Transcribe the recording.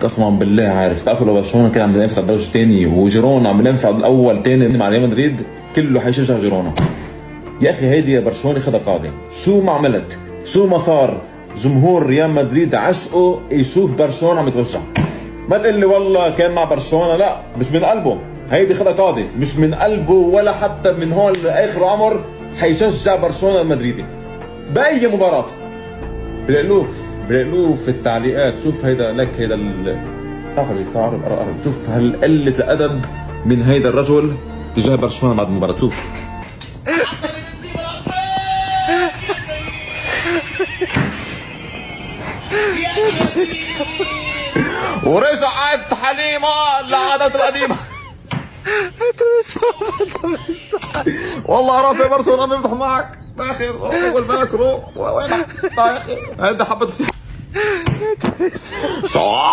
قسما بالله عارف، تعرفوا لو برشلونه كان عم بينافس على الدرجه الثاني وجيرونا عم بينافس على الاول ثاني مع ريال مدريد، كله حيشجع جيرونا. يا اخي هيدي يا برشلونه خدها قاعده، شو ما عملت شو ما صار جمهور ريال مدريد عشقه يشوف برشلونه عم يتوجع. ما تقول لي والله كان مع برشلونه، لا مش من قلبه، هيدي خدها قاعده، مش من قلبه ولا حتى من هون لاخر عمر حيشجع برشلونه المدريدي باي مباراه. بلاقلوه في التعليقات، شوف هيدا لك هيدا تعرف شوف هالقلة الأدب من هيدا الرجل تجاه برشلونة بعد المباراة. شوف ورجعت حليمة لعادته القديمة. والله رافع برشلونة عم يمزح معك يا اخي، اول بالك روح وينك يا اخي، هيدا حبة شو